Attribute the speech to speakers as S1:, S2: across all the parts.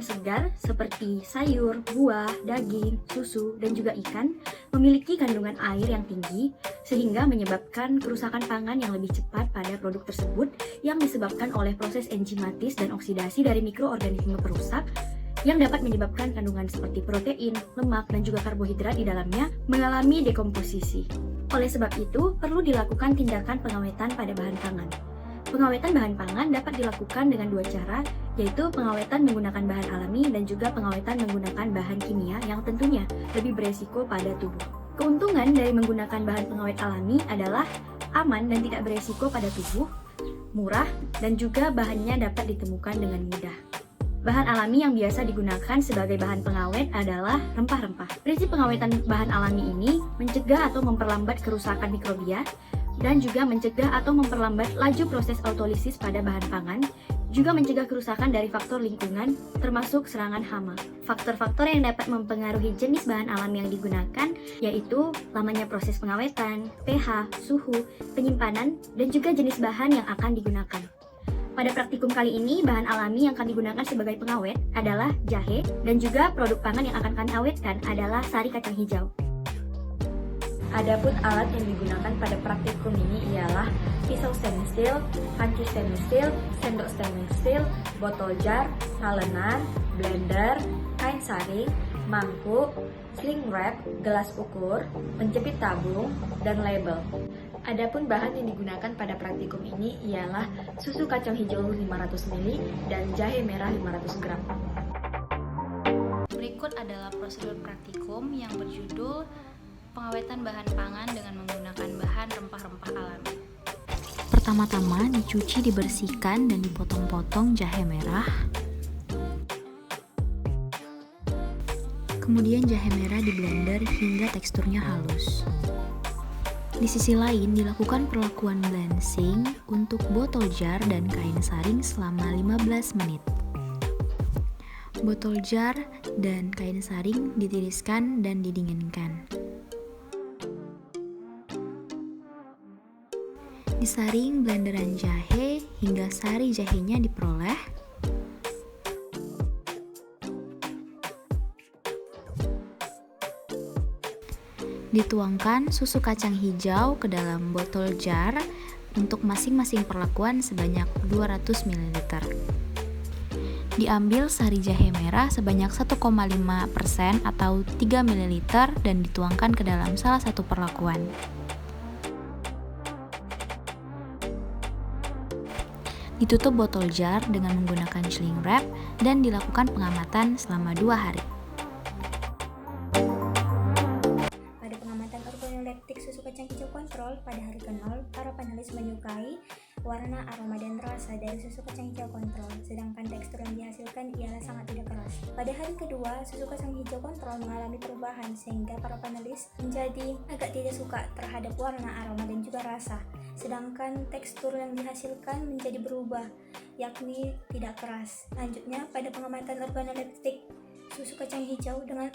S1: pangan segar seperti sayur, buah, daging, susu, dan juga ikan memiliki kandungan air yang tinggi sehingga menyebabkan kerusakan pangan yang lebih cepat pada produk tersebut yang disebabkan oleh proses enzimatis dan oksidasi dari mikroorganisme perusak yang dapat menyebabkan kandungan seperti protein, lemak, dan juga karbohidrat di dalamnya mengalami dekomposisi. Oleh sebab itu, perlu dilakukan tindakan pengawetan pada bahan pangan. Pengawetan bahan pangan dapat dilakukan dengan dua cara, yaitu pengawetan menggunakan bahan alami dan juga pengawetan menggunakan bahan kimia yang tentunya lebih beresiko pada tubuh. Keuntungan dari menggunakan bahan pengawet alami adalah aman dan tidak beresiko pada tubuh, murah, dan juga bahannya dapat ditemukan dengan mudah. Bahan alami yang biasa digunakan sebagai bahan pengawet adalah rempah-rempah. Prinsip pengawetan bahan alami ini mencegah atau memperlambat kerusakan mikrobia, dan juga mencegah atau memperlambat laju proses autolisis pada bahan pangan, juga mencegah kerusakan dari faktor lingkungan, termasuk serangan hama. Faktor-faktor yang dapat mempengaruhi jenis bahan alami yang digunakan yaitu lamanya proses pengawetan, pH, suhu, penyimpanan, dan juga jenis bahan yang akan digunakan. Pada praktikum kali ini, bahan alami yang akan digunakan sebagai pengawet adalah jahe, dan juga produk pangan yang akan kami awetkan adalah sari kacang hijau. Adapun alat yang digunakan pada praktikum ini ialah pisau stainless steel, panci stainless steel, sendok stainless steel, botol jar, salenan, blender, kain saring, mangkuk, sling wrap, gelas ukur, penjepit tabung, dan label. Adapun bahan yang digunakan pada praktikum ini ialah susu kacang hijau 500 ml dan jahe merah 500 gram.
S2: Berikut adalah prosedur praktikum yang berjudul pengawetan bahan pangan dengan menggunakan bahan rempah-rempah alami.
S3: Pertama-tama dicuci, dibersihkan, dan dipotong-potong jahe merah. Kemudian jahe merah diblender hingga teksturnya halus. Di sisi lain dilakukan perlakuan blanching untuk botol jar dan kain saring selama 15 menit. Botol jar dan kain saring ditiriskan dan didinginkan. Disaring blenderan jahe hingga sari jahenya diperoleh. Dituangkan susu kacang hijau ke dalam botol jar untuk masing-masing perlakuan sebanyak 200 ml. Diambil sari jahe merah sebanyak 1,5% atau 3 ml dan dituangkan ke dalam salah satu perlakuan. Ditutup botol jar dengan menggunakan sling wrap dan dilakukan pengamatan selama 2 hari.
S4: Pada pengamatan organoleptik susu kacang hijau kontrol pada hari ke-0, para panelis menyukai warna, aroma, dan rasa dari susu kacang hijau kontrol, sedangkan tekstur yang dihasilkan ialah sangat tidak keras. Pada hari kedua, susu kacang hijau kontrol mengalami perubahan sehingga para panelis menjadi agak tidak suka terhadap warna, aroma, dan juga rasa. Sedangkan tekstur yang dihasilkan menjadi berubah, yakni tidak keras. Selanjutnya, pada pengamatan organoleptik susu kacang hijau dengan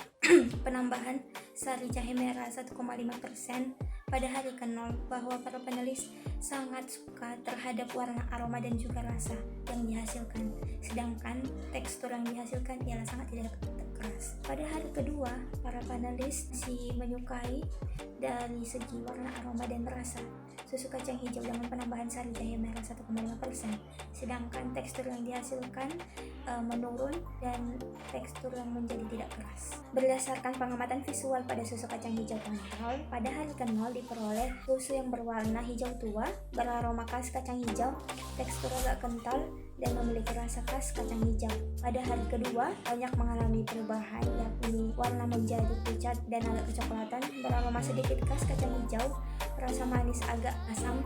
S4: penambahan sari jahe merah 1,5% pada hari ke-0, bahwa para panelis sangat suka terhadap warna, aroma, dan juga rasa yang dihasilkan. Sedangkan tekstur yang dihasilkan ialah sangat tidak keras. Pada hari kedua, para panelis masih menyukai dari segi warna, aroma, dan rasa susu kacang hijau dengan penambahan sari jahe merah 1,5%, sedangkan tekstur yang dihasilkan menurun dan tekstur yang menjadi tidak keras. Berdasarkan pengamatan visual pada susu kacang hijau kontrol, pada hari ke-0 diperoleh susu yang berwarna hijau tua, beraroma khas kacang hijau, tekstur agak kental, dan memiliki rasa khas kacang hijau. Pada hari kedua, banyak mengalami perubahan, yakni warna menjadi pucat dan agak kecoklatan, beraroma sedikit khas kacang hijau, rasa manis agak asam,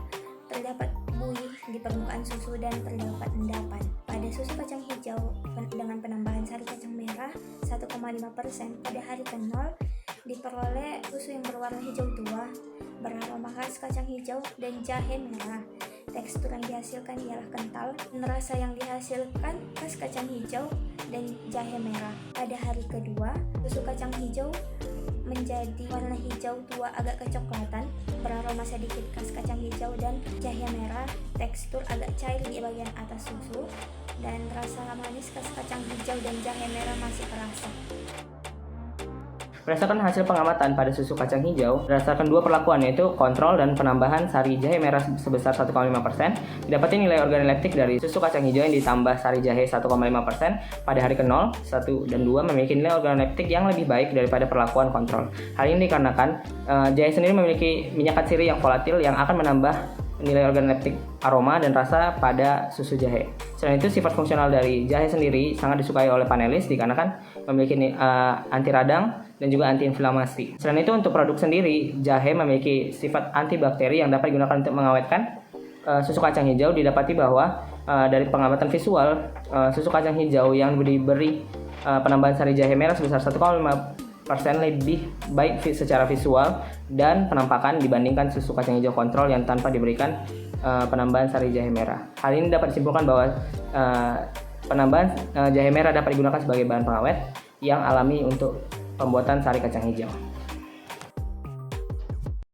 S4: terdapat buih di permukaan susu, dan terdapat endapan. Pada susu kacang hijau dengan penambahan sari kacang merah 1,5% pada hari ke-0 diperoleh susu yang berwarna hijau tua, beraroma khas kacang hijau, dan jahe merah. Tekstur yang dihasilkan ialah kental, dan rasa yang dihasilkan khas kacang hijau dan jahe merah. Pada hari kedua, susu kacang hijau menjadi warna hijau tua agak kecoklatan, beraroma sedikit khas kacang hijau dan jahe merah, tekstur agak cair di bagian atas susu, dan rasa manis khas kacang hijau dan jahe merah masih terasa.
S5: Berdasarkan hasil pengamatan pada susu kacang hijau, berdasarkan dua perlakuan yaitu kontrol dan penambahan sari jahe merah sebesar 1,5%, didapati nilai organoleptik dari susu kacang hijau yang ditambah sari jahe 1,5% pada hari ke-0, 1, dan 2 memiliki nilai organoleptik yang lebih baik daripada perlakuan kontrol. Hal ini dikarenakan jahe sendiri memiliki minyak atsiri yang volatil yang akan menambah nilai organoleptik aroma dan rasa pada susu jahe. Selain itu, sifat fungsional dari jahe sendiri sangat disukai oleh panelis dikarenakan memiliki anti radang dan juga anti-inflamasi. Selain itu, untuk produk sendiri, jahe memiliki sifat antibakteri yang dapat digunakan untuk mengawetkan susu kacang hijau. Didapati bahwa dari pengamatan visual, susu kacang hijau yang diberi penambahan sari jahe merah sebesar 1,5% lebih baik secara visual dan penampakan dibandingkan susu kacang hijau kontrol yang tanpa diberikan penambahan sari jahe merah. Hal ini dapat disimpulkan bahwa penambahan jahe merah dapat digunakan sebagai bahan pengawet yang alami untuk pembuatan sari kacang hijau.